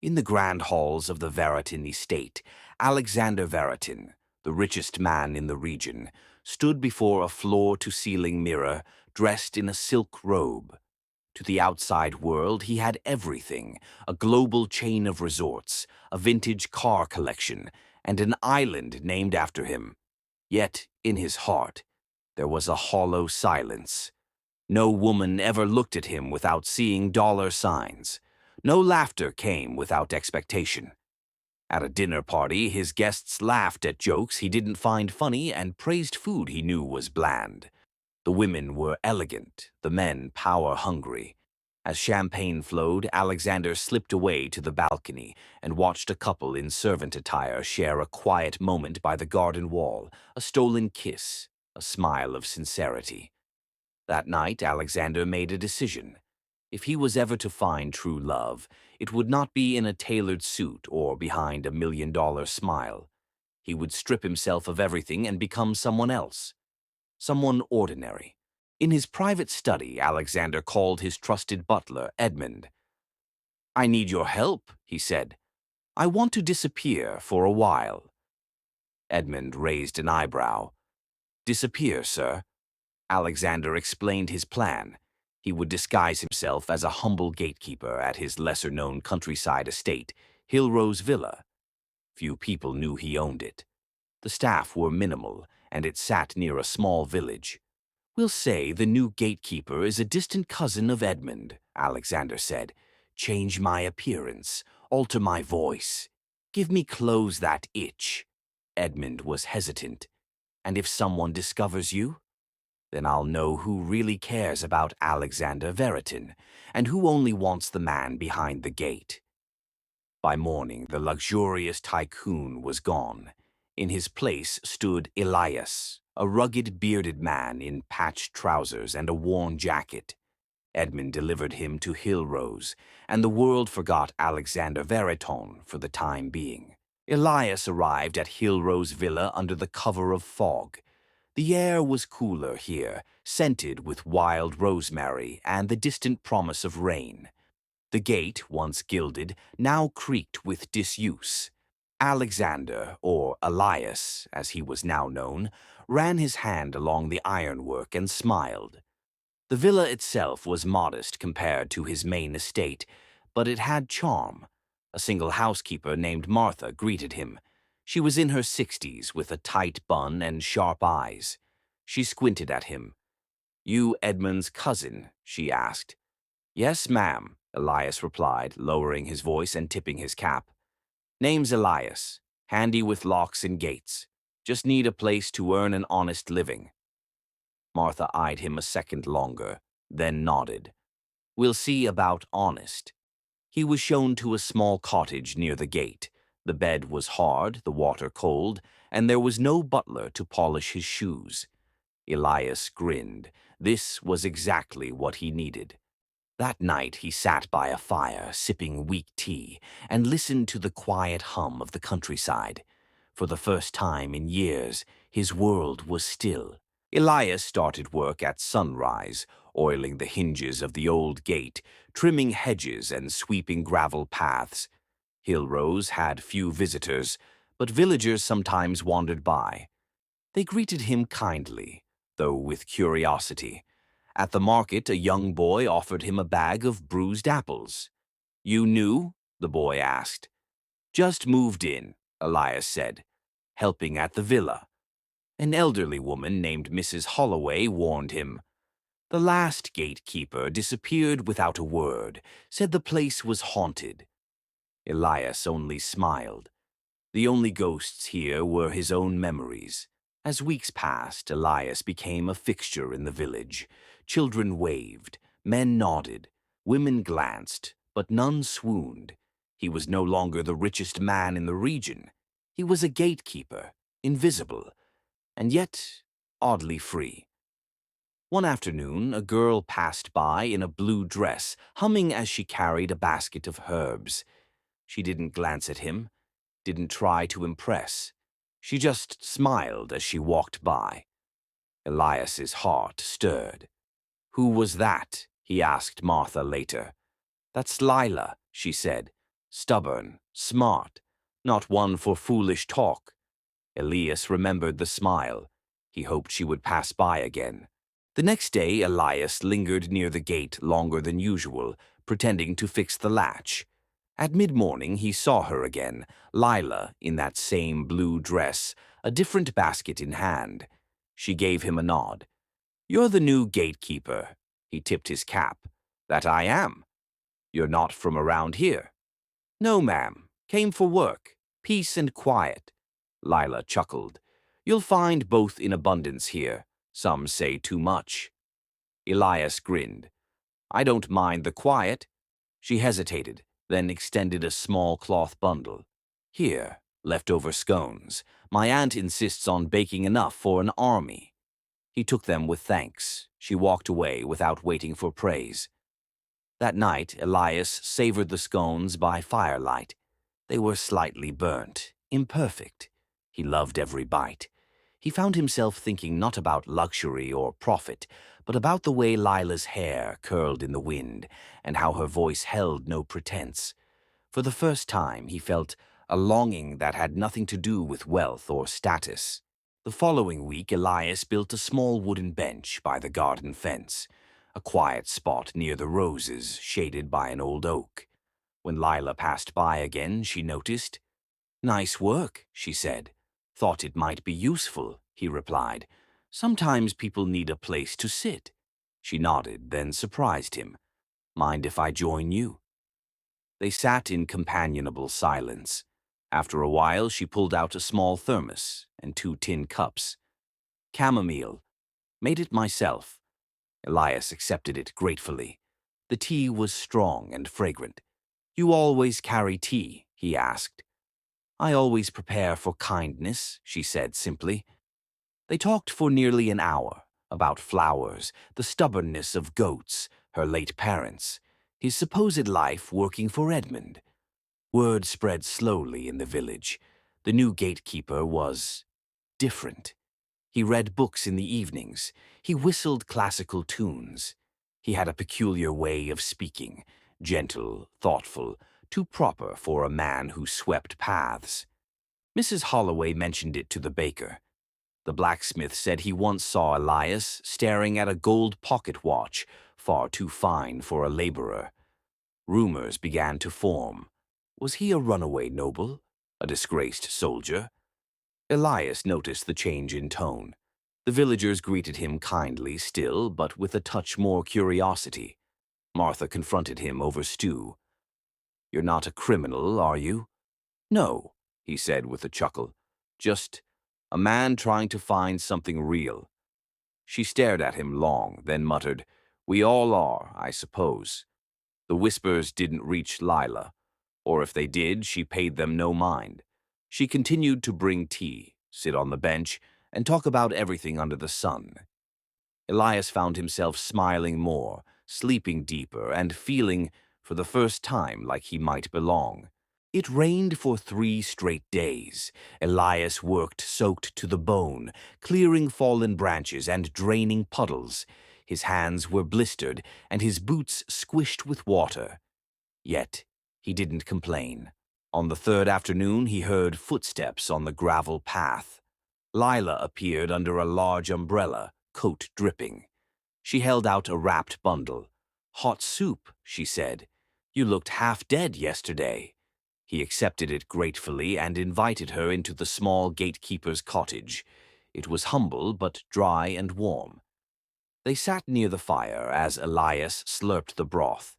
In the grand halls of the Veritin estate, Alexander Veritin, the richest man in the region, stood before a floor-to-ceiling mirror dressed in a silk robe. To the outside world, he had everything: a global chain of resorts, a vintage car collection, and an island named after him. Yet, in his heart, there was a hollow silence. No woman ever looked at him without seeing dollar signs. No laughter came without expectation. At a dinner party, his guests laughed at jokes he didn't find funny and praised food he knew was bland. The women were elegant, the men power-hungry. As champagne flowed, Alexander slipped away to the balcony and watched a couple in servant attire share a quiet moment by the garden wall, a stolen kiss, a smile of sincerity. That night, Alexander made a decision. If he was ever to find true love, it would not be in a tailored suit or behind a $1,000,000 smile. He would strip himself of everything and become someone else. Someone ordinary. In his private study, Alexander called his trusted butler, Edmund. "I need your help," he said. "I want to disappear for a while." Edmund raised an eyebrow. "Disappear, sir?" Alexander explained his plan. He would disguise himself as a humble gatekeeper at his lesser-known countryside estate, Hillrose Villa. Few people knew he owned it. The staff were minimal, and it sat near a small village. "We'll say the new gatekeeper is a distant cousin of Edmund," Alexander said. "Change my appearance, alter my voice. Give me clothes that itch." Edmund was hesitant. "And if someone discovers you? Then I'll know who really cares about Alexander Veritin, and who only wants the man behind the gate." By morning, the luxurious tycoon was gone. In his place stood Elass, a rugged, bearded man in patched trousers and a worn jacket. Edmund delivered him to Hillrose, and the world forgot Alexander Veritin for the time being. Elass arrived at Hillrose Villa under the cover of fog. The air was cooler here, scented with wild rosemary and the distant promise of rain. The gate, once gilded, now creaked with disuse. Alexander, or Elass, as he was now known, ran his hand along the ironwork and smiled. The villa itself was modest compared to his main estate, but it had charm. A single housekeeper named Martha greeted him. She was in her 60s, with a tight bun and sharp eyes. She squinted at him. "You Edmund's cousin?" she asked. "Yes, ma'am," Elass replied, lowering his voice and tipping his cap. "Name's Elass, handy with locks and gates. Just need a place to earn an honest living." Martha eyed him a second longer, then nodded. "We'll see about honest." He was shown to a small cottage near the gate. The bed was hard, the water cold, and there was no butler to polish his shoes. Elass grinned. This was exactly what he needed. That night he sat by a fire, sipping weak tea, and listened to the quiet hum of the countryside. For the first time in years, his world was still. Elass started work at sunrise, oiling the hinges of the old gate, trimming hedges and sweeping gravel paths. Hillrose had few visitors, but villagers sometimes wandered by. They greeted him kindly, though with curiosity. At the market, a young boy offered him a bag of bruised apples. "You new?" the boy asked. "Just moved in," Elass said. "Helping at the villa." An elderly woman named Mrs. Holloway warned him. "The last gatekeeper disappeared without a word, said the place was haunted." Elass only smiled. The only ghosts here were his own memories. As weeks passed, Elass became a fixture in the village. Children waved, men nodded, women glanced, but none swooned. He was no longer the richest man in the region. He was a gatekeeper, invisible, and yet oddly free. One afternoon, a girl passed by in a blue dress, humming as she carried a basket of herbs. She didn't glance at him, didn't try to impress. She just smiled as she walked by. Elass's heart stirred. "Who was that?" he asked Martha later. "That's Lila," she said. stubborn, smart, not one for foolish talk. Elias remembered the smile. He hoped she would pass by again. The next day, Elias lingered near the gate longer than usual, pretending to fix the latch. At mid-morning, he saw her again, Lila, in that same blue dress, a different basket in hand. She gave him a nod. "You're the new gatekeeper." He tipped his cap. "That I am." "You're not from around here." "No, ma'am. Came for work. Peace and quiet." Lila chuckled. "You'll find both in abundance here. Some say too much." Elias grinned. "I don't mind the quiet." She hesitated, then extended a small cloth bundle. "Here, leftover scones. My aunt insists on baking enough for an army." He took them with thanks. She walked away without waiting for praise. That night, Elias savored the scones by firelight. They were slightly burnt, imperfect. He loved every bite. He found himself thinking not about luxury or profit, but about the way Lila's hair curled in the wind and how her voice held no pretense. For the first time, he felt a longing that had nothing to do with wealth or status. The following week, Elias built a small wooden bench by the garden fence, a quiet spot near the roses shaded by an old oak. When Lila passed by again, she noticed. "Nice work," she said. "Thought it might be useful," he replied. "Sometimes people need a place to sit." She nodded, then surprised him. "Mind if I join you?" They sat in companionable silence. After a while, she pulled out a small thermos and 2 tin cups. "Chamomile. Made it myself." Elias accepted it gratefully. The tea was strong and fragrant. "You always carry tea?" he asked. "I always prepare for kindness," she said simply. They talked for nearly an hour, about flowers, the stubbornness of goats, her late parents, his supposed life working for Edmund. Word spread slowly in the village. The new gatekeeper was different. He read books in the evenings. He whistled classical tunes. He had a peculiar way of speaking, gentle, thoughtful, too proper for a man who swept paths. Mrs. Holloway mentioned it to the baker. The blacksmith said he once saw Elias staring at a gold pocket watch, far too fine for a laborer. Rumors began to form. Was he a runaway noble? A disgraced soldier? Elias noticed the change in tone. The villagers greeted him kindly still, but with a touch more curiosity. Martha confronted him over stew. "You're not a criminal, are you?" "No," he said with a chuckle. "Just a man trying to find something real." She stared at him long, then muttered, "We all are, I suppose." The whispers didn't reach Lila, or if they did, she paid them no mind. She continued to bring tea, sit on the bench, and talk about everything under the sun. Elias found himself smiling more, sleeping deeper, and feeling, for the first time, like he might belong. It rained for 3 straight days. Elias worked soaked to the bone, clearing fallen branches and draining puddles. His hands were blistered, and his boots squished with water. Yet, he didn't complain. On the 3rd afternoon, he heard footsteps on the gravel path. Lila appeared under a large umbrella, coat dripping. She held out a wrapped bundle. "Hot soup," she said. "You looked half dead yesterday." He accepted it gratefully and invited her into the small gatekeeper's cottage. It was humble but dry and warm. They sat near the fire as Elias slurped the broth.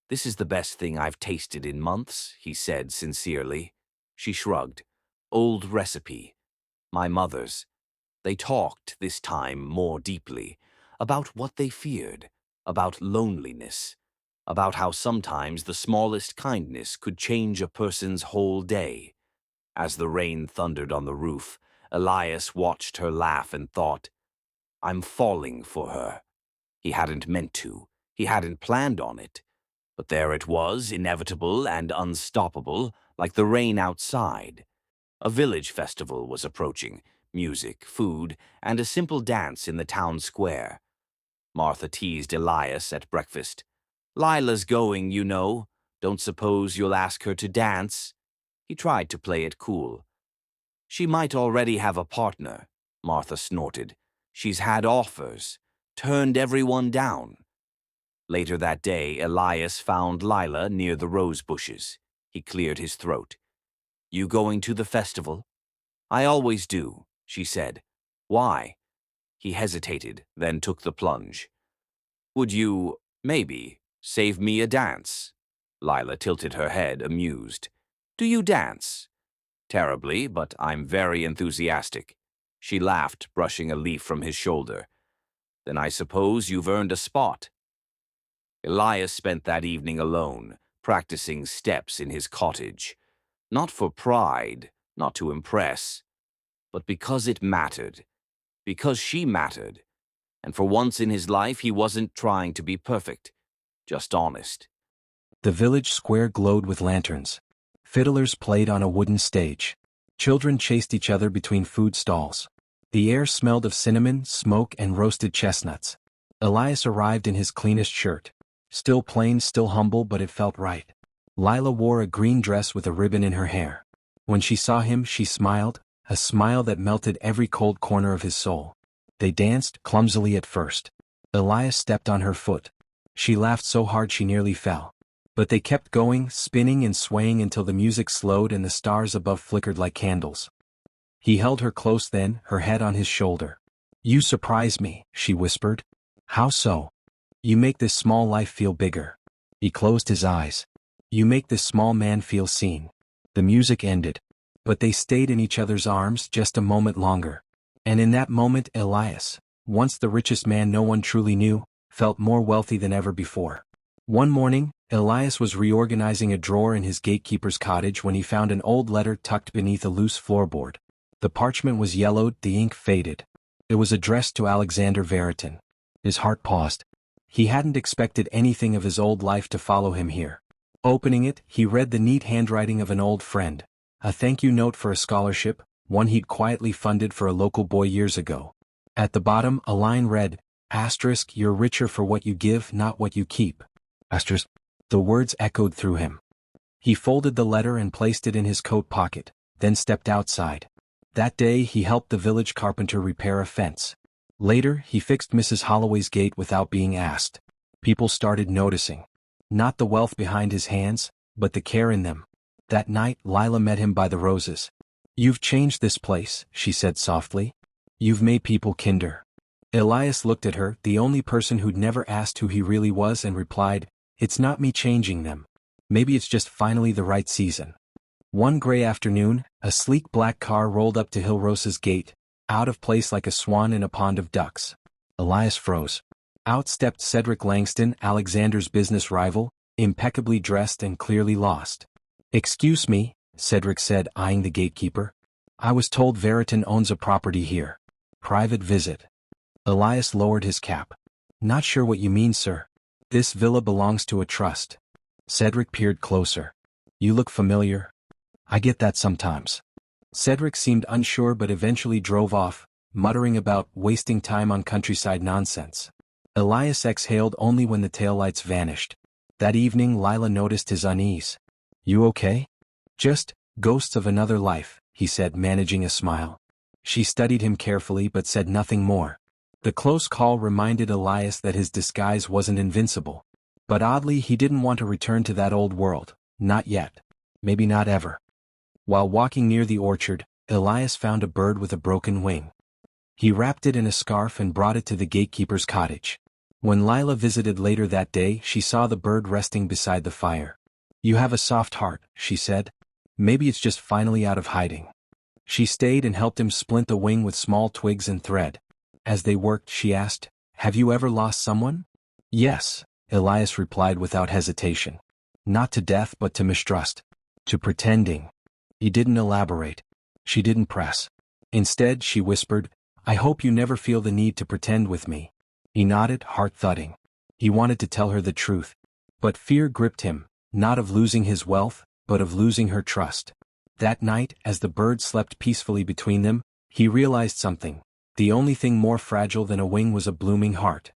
"This is the best thing I've tasted in months," he said sincerely. She shrugged. "Old recipe. My mother's." They talked, this time more deeply, about what they feared, about loneliness, about how sometimes the smallest kindness could change a person's whole day. As the rain thundered on the roof, Elias watched her laugh and thought, "I'm falling for her." He hadn't meant to. He hadn't planned on it. But there it was, inevitable and unstoppable, like the rain outside. A village festival was approaching, music, food, and a simple dance in the town square. Martha teased Elias at breakfast. "Lila's going, you know." Don't suppose you'll ask her to dance? He tried to play it cool. She might already have a partner, Martha snorted. She's had offers, turned everyone down. Later that day, Elias found Lila near the rose bushes. He cleared his throat. You going to the festival? I always do, she said. Why? He hesitated, then took the plunge. Would you, maybe, save me a dance? Lila tilted her head, amused. Do you dance? Terribly, but I'm very enthusiastic. She laughed, brushing a leaf from his shoulder. Then I suppose you've earned a spot. Elias spent that evening alone, practicing steps in his cottage. Not for pride, not to impress, but because it mattered. Because she mattered. And for once in his life, he wasn't trying to be perfect, just honest. The village square glowed with lanterns. Fiddlers played on a wooden stage. Children chased each other between food stalls. The air smelled of cinnamon, smoke, and roasted chestnuts. Elias arrived in his cleanest shirt. Still plain, still humble, but it felt right. Lila wore a green dress with a ribbon in her hair. When she saw him, she smiled, a smile that melted every cold corner of his soul. They danced, clumsily at first. Elias stepped on her foot. She laughed so hard she nearly fell. But they kept going, spinning and swaying until the music slowed and the stars above flickered like candles. He held her close then, her head on his shoulder. You surprise me, she whispered. How so? You make this small life feel bigger. He closed his eyes. You make this small man feel seen. The music ended. But they stayed in each other's arms just a moment longer. And in that moment Elias, once the richest man no one truly knew, felt more wealthy than ever before. One morning, Elias was reorganizing a drawer in his gatekeeper's cottage when he found an old letter tucked beneath a loose floorboard. The parchment was yellowed, the ink faded. It was addressed to Alexander Veritin. His heart paused. He hadn't expected anything of his old life to follow him here. Opening it, he read the neat handwriting of an old friend. A thank you note for a scholarship, one he'd quietly funded for a local boy years ago. At the bottom, a line read, *, you're richer for what you give, not what you keep. *. The words echoed through him. He folded the letter and placed it in his coat pocket, then stepped outside. That day he helped the village carpenter repair a fence. Later, he fixed Mrs. Holloway's gate without being asked. People started noticing. Not the wealth behind his hands, but the care in them. That night, Lila met him by the roses. You've changed this place, she said softly. You've made people kinder. Elias looked at her, the only person who'd never asked who he really was, and replied, It's not me changing them. Maybe it's just finally the right season. One gray afternoon, a sleek black car rolled up to Hilrosa's gate, out of place like a swan in a pond of ducks. Elias froze. Out stepped Cedric Langston, Alexander's business rival, impeccably dressed and clearly lost. Excuse me, Cedric said, eyeing the gatekeeper. I was told Veritin owns a property here. Private visit. Elias lowered his cap. Not sure what you mean, sir. This villa belongs to a trust. Cedric peered closer. You look familiar. I get that sometimes. Cedric seemed unsure but eventually drove off, muttering about wasting time on countryside nonsense. Elias exhaled only when the taillights vanished. That evening Lila noticed his unease. You okay? Just ghosts of another life, he said, managing a smile. She studied him carefully but said nothing more. The close call reminded Elias that his disguise wasn't invincible. But oddly he didn't want to return to that old world. Not yet. Maybe not ever. While walking near the orchard, Elias found a bird with a broken wing. He wrapped it in a scarf and brought it to the gatekeeper's cottage. When Lila visited later that day, she saw the bird resting beside the fire. You have a soft heart, she said. Maybe it's just finally out of hiding. She stayed and helped him splint the wing with small twigs and thread. As they worked, she asked, Have you ever lost someone? Yes, Elias replied without hesitation. Not to death but to mistrust. To pretending. He didn't elaborate. She didn't press. Instead, she whispered, I hope you never feel the need to pretend with me. He nodded, heart thudding. He wanted to tell her the truth. But fear gripped him, not of losing his wealth, but of losing her trust. That night, as the bird slept peacefully between them, he realized something. The only thing more fragile than a wing was a blooming heart.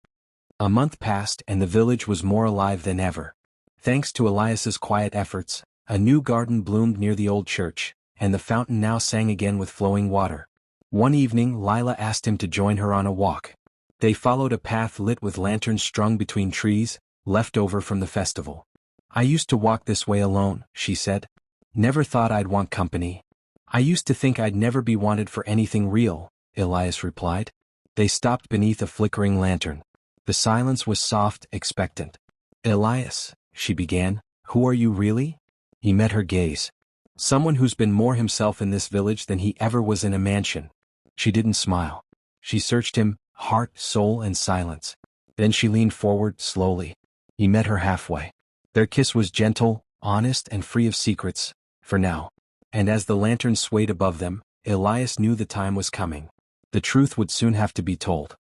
A month passed and the village was more alive than ever. Thanks to Elias's quiet efforts, a new garden bloomed near the old church, and the fountain now sang again with flowing water. One evening Lila asked him to join her on a walk. They followed a path lit with lanterns strung between trees, left over from the festival. "I used to walk this way alone," she said. "Never thought I'd want company." "I used to think I'd never be wanted for anything real," Elias replied. They stopped beneath a flickering lantern. The silence was soft, expectant. "Elias," she began, "who are you really?" He met her gaze. "Someone who's been more himself in this village than he ever was in a mansion." She didn't smile. She searched him, heart, soul, and silence. Then she leaned forward, slowly. He met her halfway. Their kiss was gentle, honest, and free of secrets, for now. And as the lantern swayed above them, Elias knew the time was coming. The truth would soon have to be told.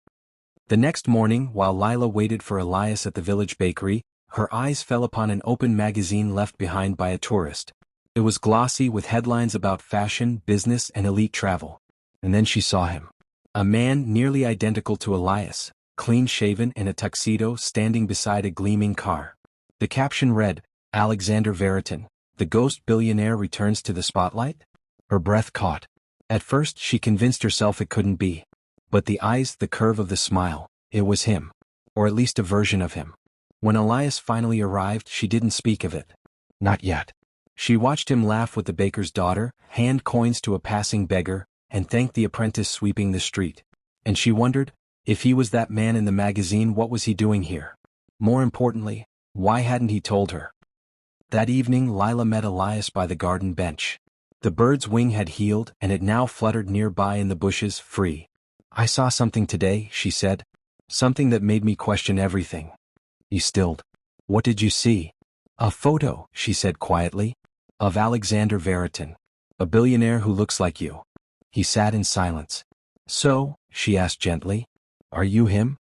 The next morning, while Lila waited for Elias at the village bakery, her eyes fell upon an open magazine left behind by a tourist. It was glossy with headlines about fashion, business, and elite travel. And then she saw him. A man nearly identical to Elias, clean-shaven in a tuxedo standing beside a gleaming car. The caption read, "Alexander Veritin, the ghost billionaire returns to the spotlight?" Her breath caught. At first she convinced herself it couldn't be. But the eyes, the curve of the smile, it was him. Or at least a version of him. When Elias finally arrived, she didn't speak of it. Not yet. She watched him laugh with the baker's daughter, hand coins to a passing beggar, and thank the apprentice sweeping the street. And she wondered, if he was that man in the magazine, what was he doing here? More importantly, why hadn't he told her? That evening Lila met Elias by the garden bench. The bird's wing had healed, and it now fluttered nearby in the bushes, free. "I saw something today," she said. "Something that made me question everything." He stilled. "What did you see?" "A photo," she said quietly. "Of Alexander Veritin. A billionaire who looks like you." He sat in silence. "So," she asked gently, "are you him?"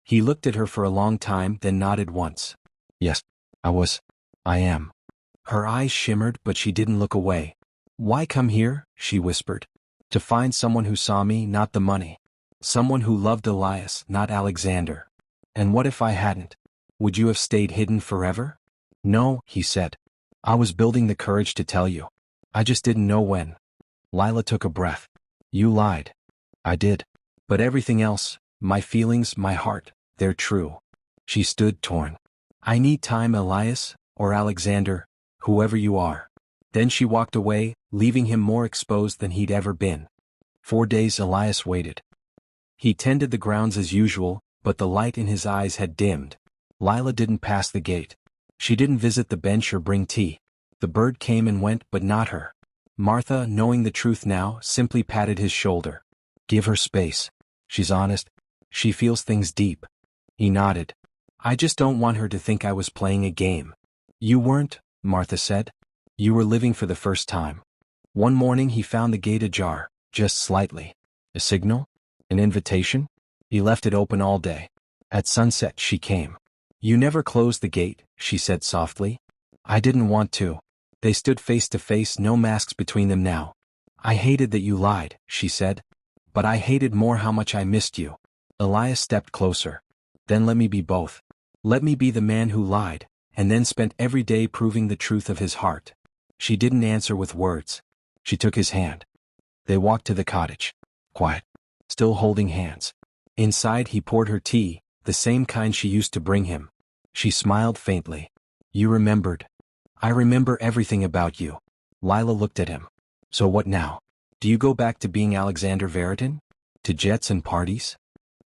He looked at her for a long time, then nodded once. "Yes, I am." Her eyes shimmered, but she didn't look away. "Why come here?" she whispered. "To find someone who saw me, not the money. Someone who loved Elias, not Alexander." "And what if I hadn't? Would you have stayed hidden forever?" "No," he said. "I was building the courage to tell you. I just didn't know when." Lila took a breath. "You lied." "I did. But everything else, my feelings, my heart, they're true." She stood torn. "I need time, Elias, or Alexander, whoever you are." Then she walked away, leaving him more exposed than he'd ever been. 4 days Elias waited. He tended the grounds as usual, but the light in his eyes had dimmed. Lila didn't pass the gate. She didn't visit the bench or bring tea. The bird came and went, but not her. Martha, knowing the truth now, simply patted his shoulder. "Give her space. She's honest. She feels things deep." He nodded. "I just don't want her to think I was playing a game." "You weren't," Martha said. "You were living for the first time." One morning he found the gate ajar, just slightly. A signal? An invitation? He left it open all day. At sunset she came. "You never closed the gate," she said softly. "I didn't want to." They stood face to face, no masks between them now. "I hated that you lied," she said. "But I hated more how much I missed you." Elias stepped closer. "Then let me be both. Let me be the man who lied, and then spent every day proving the truth of his heart." She didn't answer with words. She took his hand. They walked to the cottage. Quiet. Still holding hands. Inside he poured her tea, the same kind she used to bring him. She smiled faintly. "You remembered." "I remember everything about you." Lila looked at him. "So what now? Do you go back to being Alexander Veritin? To jets and parties?"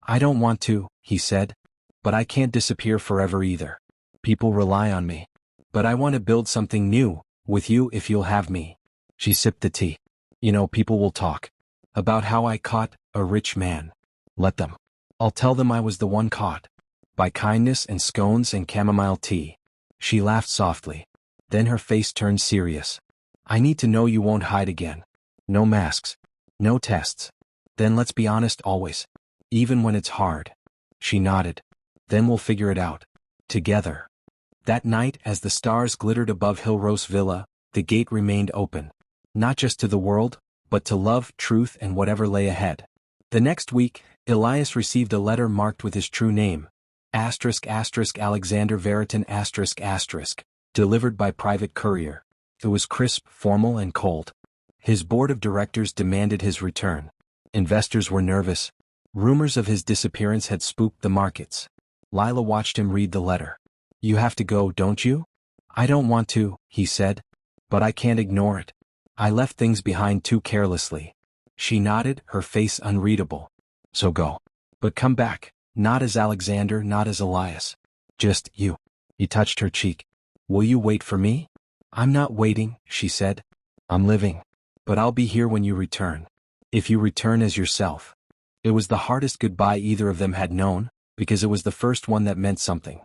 "I don't want to," he said. "But I can't disappear forever either. People rely on me. But I want to build something new, with you if you'll have me." She sipped the tea. "You know, people will talk. About how I caught a rich man. Let them. I'll tell them I was the one caught. By kindness and scones and chamomile tea." She laughed softly. Then her face turned serious. "I need to know you won't hide again. No masks. No tests. Then let's be honest always. Even when it's hard." She nodded. "Then we'll figure it out. Together." That night, as the stars glittered above Hillrose Villa, the gate remained open. Not just to the world, but to love, truth, and whatever lay ahead. The next week, Elias received a letter marked with his true name. Alexander Veritin delivered by private courier. It was crisp, formal and cold. His board of directors demanded his return. Investors were nervous. Rumors of his disappearance had spooked the markets. Lila watched him read the letter. "You have to go, don't you?" "I don't want to," he said. "But I can't ignore it. I left things behind too carelessly." She nodded, her face unreadable. "So go. But come back, not as Alexander, not as Elias. Just you." He touched her cheek. "Will you wait for me?" "I'm not waiting," she said. "I'm living. But I'll be here when you return. If you return as yourself." It was the hardest goodbye either of them had known, because it was the first one that meant something.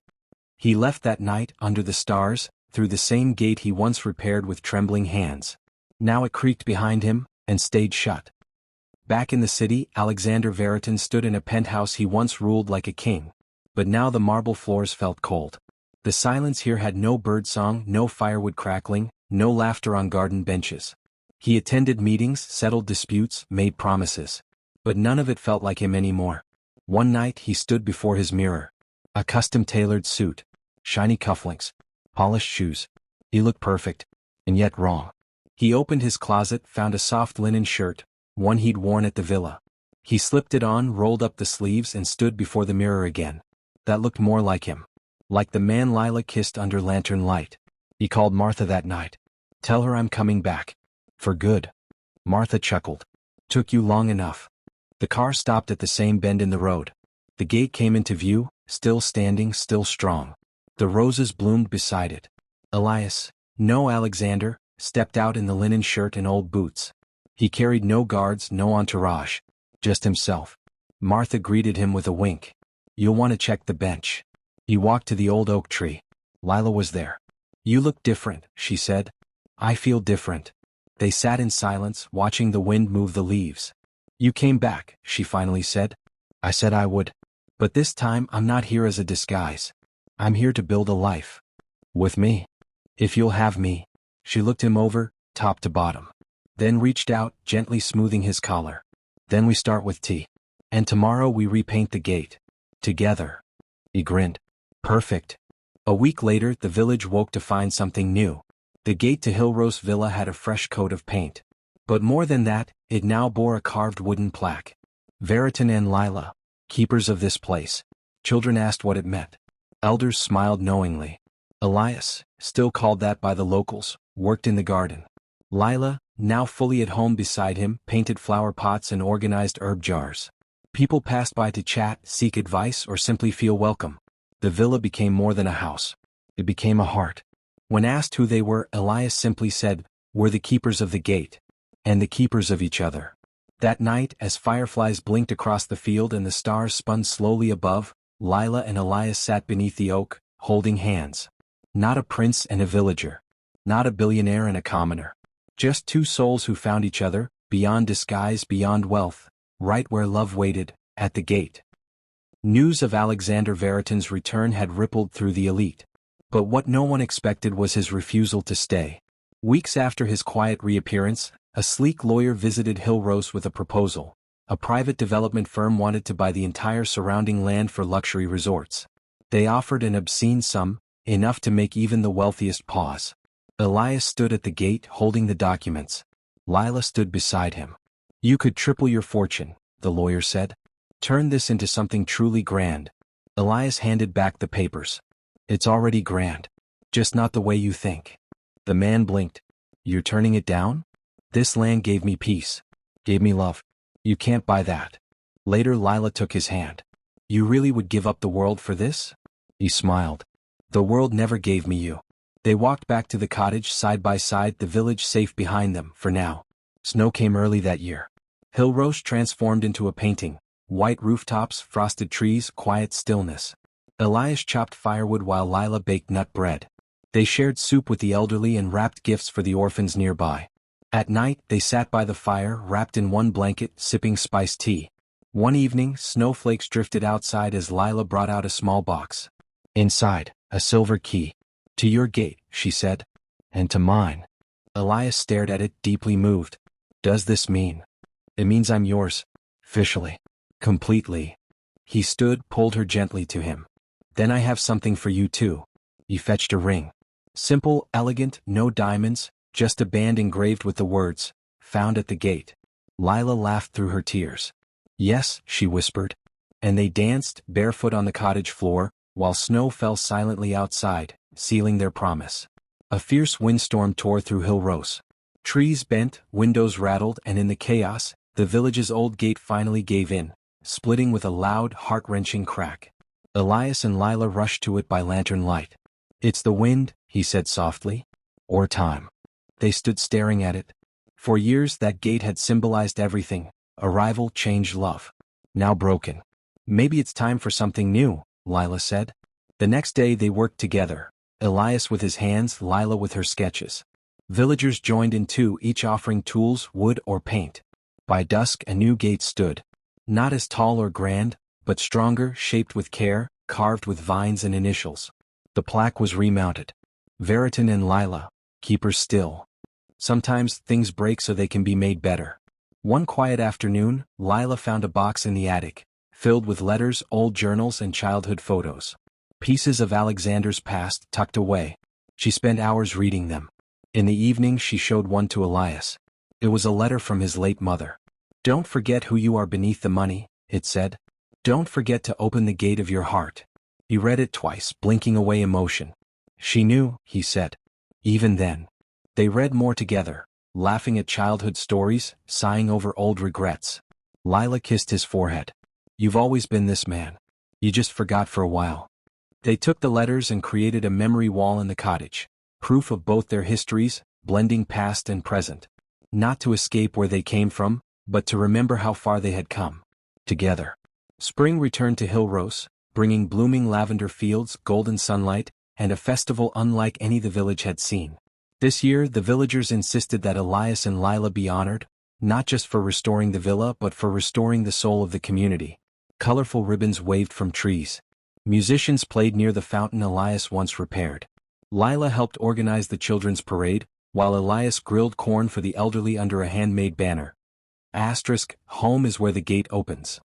He left that night, under the stars, through the same gate he once repaired with trembling hands. Now it creaked behind him, and stayed shut. Back in the city, Alexander Veritin stood in a penthouse he once ruled like a king. But now the marble floors felt cold. The silence here had no birdsong, no firewood crackling, no laughter on garden benches. He attended meetings, settled disputes, made promises. But none of it felt like him anymore. One night he stood before his mirror. A custom-tailored suit, shiny cufflinks, polished shoes. He looked perfect, and yet wrong. He opened his closet, found a soft linen shirt, one he'd worn at the villa. He slipped it on, rolled up the sleeves and stood before the mirror again. That looked more like him. Like the man Lila kissed under lantern light. He called Martha that night. "Tell her I'm coming back. For good." Martha chuckled. "Took you long enough." The car stopped at the same bend in the road. The gate came into view, still standing, still strong. The roses bloomed beside it. Elias, no Alexander, stepped out in the linen shirt and old boots. He carried no guards, no entourage. Just himself. Martha greeted him with a wink. "You'll want to check the bench." He walked to the old oak tree. Lila was there. "You look different," she said. "I feel different." They sat in silence, watching the wind move the leaves. "You came back," she finally said. "I said I would. But this time I'm not here as a disguise. I'm here to build a life. With me. If you'll have me." She looked him over, top to bottom. Then reached out, gently smoothing his collar. "Then we start with tea. And tomorrow we repaint the gate. Together." He grinned. "Perfect." A week later, the village woke to find something new. The gate to Hillrose Villa had a fresh coat of paint. But more than that, it now bore a carved wooden plaque. "Veritin and Lila, keepers of this place." Children asked what it meant. Elders smiled knowingly. Elias, still called that by the locals, worked in the garden. Lila, now fully at home beside him, painted flower pots and organized herb jars. People passed by to chat, seek advice, or simply feel welcome. The villa became more than a house. It became a heart. When asked who they were, Elias simply said, "We're the keepers of the gate. And the keepers of each other." That night, as fireflies blinked across the field and the stars spun slowly above, Lila and Elias sat beneath the oak, holding hands. Not a prince and a villager. Not a billionaire and a commoner. Just two souls who found each other, beyond disguise, beyond wealth, right where love waited, at the gate. News of Alexander Veritin's return had rippled through the elite. But what no one expected was his refusal to stay. Weeks after his quiet reappearance, a sleek lawyer visited Hillrose with a proposal. A private development firm wanted to buy the entire surrounding land for luxury resorts. They offered an obscene sum, enough to make even the wealthiest pause. Elias stood at the gate holding the documents. Lila stood beside him. "You could triple your fortune," the lawyer said. "Turn this into something truly grand." Elias handed back the papers. "It's already grand. Just not the way you think." The man blinked. "You're turning it down?" "This land gave me peace. Gave me love. You can't buy that." Later Lila took his hand. "You really would give up the world for this?" He smiled. "The world never gave me you." They walked back to the cottage side by side, the village safe behind them, for now. Snow came early that year. Hillrose transformed into a painting. White rooftops, frosted trees, quiet stillness. Elias chopped firewood while Lila baked nut bread. They shared soup with the elderly and wrapped gifts for the orphans nearby. At night, they sat by the fire, wrapped in one blanket, sipping spiced tea. One evening, snowflakes drifted outside as Lila brought out a small box. Inside, a silver key. "To your gate," she said. "And to mine." Elias stared at it, deeply moved. "Does this mean?" "It means I'm yours. Officially. Completely." He stood, pulled her gently to him. Then I have something for you too. He fetched a ring. Simple, elegant, no diamonds, just a band engraved with the words, "Found at the gate." Lila laughed through her tears. "Yes," she whispered. And they danced, barefoot on the cottage floor, while snow fell silently outside, sealing their promise. A fierce windstorm tore through Hillrose. Trees bent, windows rattled, and in the chaos, the village's old gate finally gave in, splitting with a loud, heart-wrenching crack. Elias and Lila rushed to it by lantern light. "It's the wind," he said softly. "Or time." They stood staring at it. For years that gate had symbolized everything: arrival, change, love. Now broken. "Maybe it's time for something new," Lila said. The next day they worked together, Elias with his hands, Lila with her sketches. Villagers joined in too, each offering tools, wood or paint. By dusk a new gate stood. Not as tall or grand, but stronger, shaped with care, carved with vines and initials. The plaque was remounted. "Veritin and Lila, keepers still. Sometimes things break so they can be made better." One quiet afternoon, Lila found a box in the attic, filled with letters, old journals and childhood photos. Pieces of Alexander's past tucked away. She spent hours reading them. In the evening she showed one to Elias. It was a letter from his late mother. "Don't forget who you are beneath the money," it said. "Don't forget to open the gate of your heart." He read it twice, blinking away emotion. "She knew," he said. Even then. They read more together, laughing at childhood stories, sighing over old regrets. Lila kissed his forehead. "You've always been this man. You just forgot for a while." They took the letters and created a memory wall in the cottage, proof of both their histories, blending past and present. Not to escape where they came from, but to remember how far they had come. Together. Spring returned to Hillrose, bringing blooming lavender fields, golden sunlight, and a festival unlike any the village had seen. This year the villagers insisted that Elias and Lila be honored, not just for restoring the villa but for restoring the soul of the community. Colorful ribbons waved from trees. Musicians played near the fountain Elias once repaired. Lila helped organize the children's parade, while Elias grilled corn for the elderly under a handmade banner. Home is where the gate opens.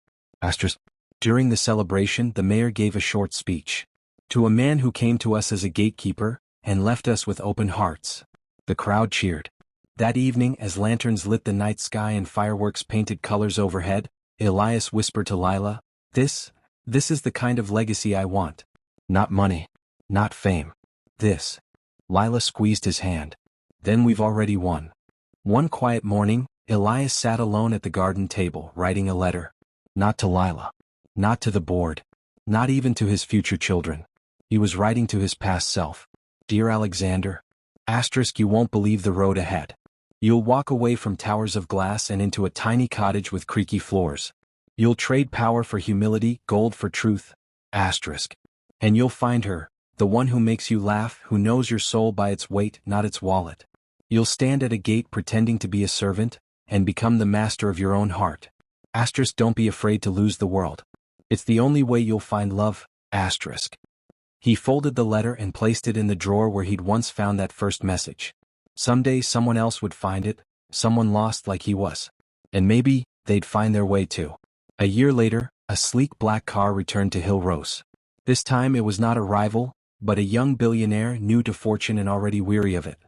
During the celebration the mayor gave a short speech. "To a man who came to us as a gatekeeper, and left us with open hearts." The crowd cheered. That evening, as lanterns lit the night sky and fireworks painted colors overhead, Elias whispered to Lila, This is the kind of legacy I want. Not money. Not fame. This." Lila squeezed his hand. "Then we've already won." One quiet morning, Elias sat alone at the garden table, writing a letter. Not to Lila. Not to the board. Not even to his future children. He was writing to his past self. "Dear Alexander, you won't believe the road ahead. You'll walk away from towers of glass and into a tiny cottage with creaky floors. You'll trade power for humility, gold for truth. And you'll find her, the one who makes you laugh, who knows your soul by its weight, not its wallet. You'll stand at a gate pretending to be a servant, and become the master of your own heart. Don't be afraid to lose the world. It's the only way you'll find love. He folded the letter and placed it in the drawer where he'd once found that first message. Someday someone else would find it, someone lost like he was. And maybe they'd find their way too. A year later, a sleek black car returned to Hillrose. This time it was not a rival, but a young billionaire new to fortune and already weary of it.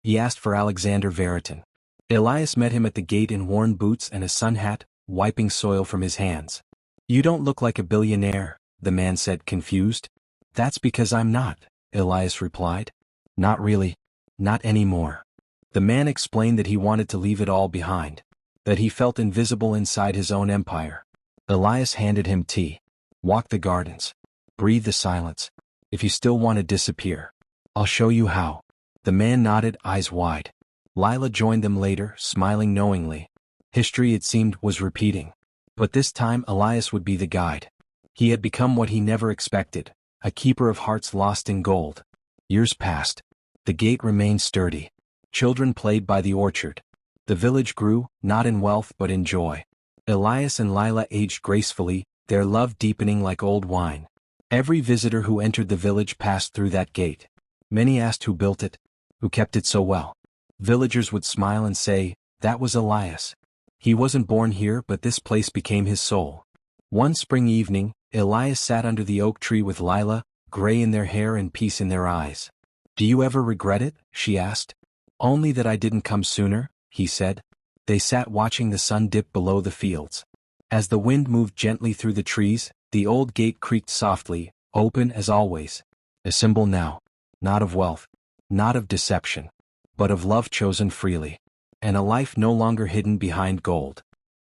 He asked for Alexander Veritin. Elias met him at the gate in worn boots and a sun hat, wiping soil from his hands. "You don't look like a billionaire," the man said, confused. "That's because I'm not," Elias replied. "Not really. Not anymore." The man explained that he wanted to leave it all behind, that he felt invisible inside his own empire. Elias handed him tea. "Walk the gardens. Breathe the silence. If you still want to disappear, I'll show you how." The man nodded, eyes wide. Lila joined them later, smiling knowingly. History, it seemed, was repeating. But this time Elias would be the guide. He had become what he never expected, a keeper of hearts lost in gold. Years passed. The gate remained sturdy. Children played by the orchard. The village grew, not in wealth but in joy. Elias and Lila aged gracefully, their love deepening like old wine. Every visitor who entered the village passed through that gate. Many asked who built it, who kept it so well. Villagers would smile and say, "That was Elias. He wasn't born here, but this place became his soul." One spring evening, Elias sat under the oak tree with Lila, gray in their hair and peace in their eyes. "Do you ever regret it?" she asked. "Only that I didn't come sooner," he said. They sat watching the sun dip below the fields. As the wind moved gently through the trees, the old gate creaked softly, open as always. A symbol now, not of wealth, not of deception, but of love chosen freely, and a life no longer hidden behind gold.